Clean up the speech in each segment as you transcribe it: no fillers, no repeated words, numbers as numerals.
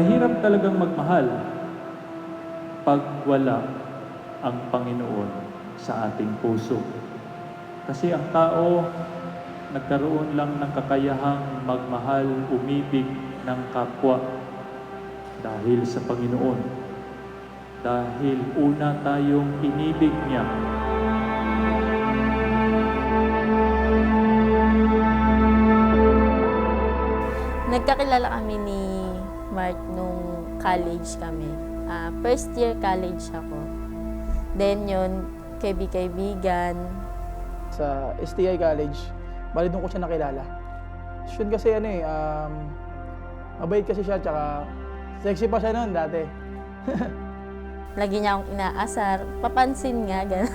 mahirap talagang magmahal pag wala ang Panginoon sa ating puso. Kasi ang tao nagkaroon lang ng kakayahang magmahal, umibig ng kapwa dahil sa Panginoon. Dahil una tayong inibig niya. Nagkakilala kami ni Mark nung college kami. First year college ako. Then yun, kaibigan. Sa STI College, bali doon ko siya nakilala. Yun kasi mabait kasi siya, tsaka sexy pa siya noon dati. Lagi niya akong inaasar, papansin nga, gano'n.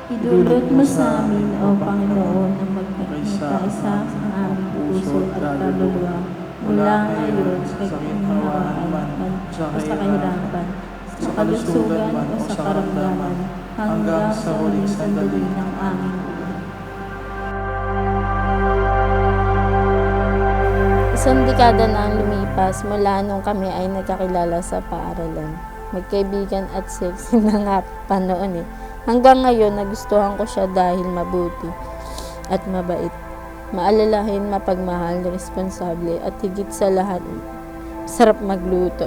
Idulot mo sa amin, O Panginoon, ang magkaisa sa aming puso at kaluluwa mula ngayon sa kaginhawaan o sa kahirapan, sa kalusugan o sa karamdaman, hanggang sa huling sandali ng aming buhay. Isang dekada na ang lumipas mula nung kami ay nagkakilala sa paaralan. Magkaibigan at sexy na nga pa noon eh. Hanggang ngayon, nagustuhan ko siya dahil mabuti at mabait. Maalalahin, mapagmahal, responsable at higit sa lahat, sarap magluto.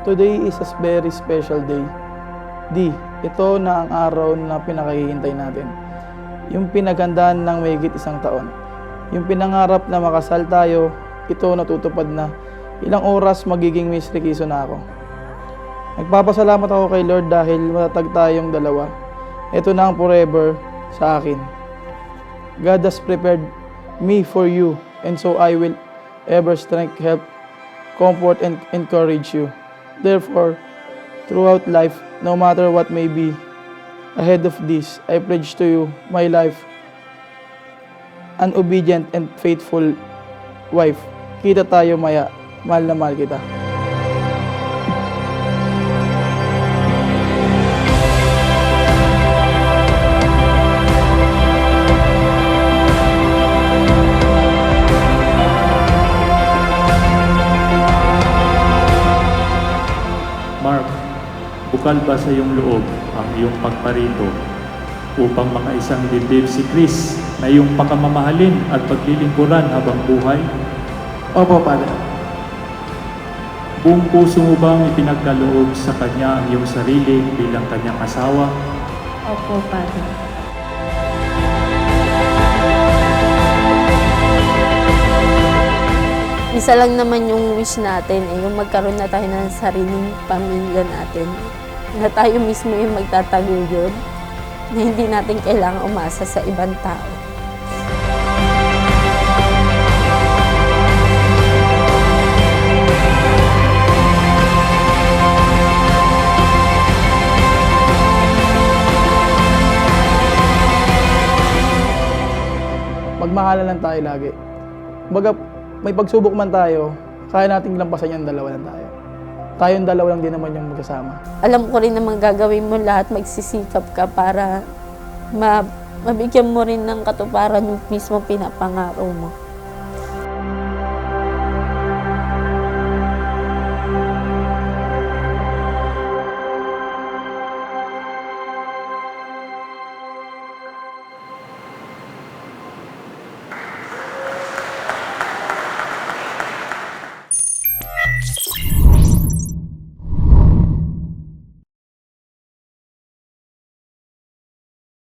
Today is a very special day. Ito na ang araw na pinakahihintay natin. Yung pinaghandaan ng mahigit isang taon. Yung pinangarap na makasal tayo, ito natutupad na. Ilang oras magiging Miss Riquizo na ako. Nagpapasalamat ako kay Lord dahil matatag tayong dalawa. Ito na ang forever sa akin. God has prepared me for you, and so I will ever strength, help, comfort, and encourage you. Therefore, throughout life, no matter what may be ahead of this, I pledge to you my life, an obedient and faithful wife. Kita tayo maya, mahal na mahal kita. Mark, bukal ba sa iyong loob ang iyong pagparito upang makaisang dibdib si Chris na iyong pakamamahalin at paglilingkuran habang buhay? Opo, Padre. Buong puso mo bang ipinagkaloob sa Kanya ang iyong sarili bilang Kanyang asawa? Opo, Padre. Isa lang naman yung wish natin, yung magkaroon na tayo ng sariling pamilya natin. Na tayo mismo yung magtataguyod, na hindi natin kailangan umasa sa ibang tao. Magmahalan lang tayo lagi. Kumbaga, may pagsubok man tayo, kaya nating lampasan yung dalawa lang tayo. Tayong dalawa lang din naman yung magkasama. Alam ko rin naman gagawin mo lahat, magsisikap ka para mabigyan mo rin ng katuparan yung mismo pinapangako mo.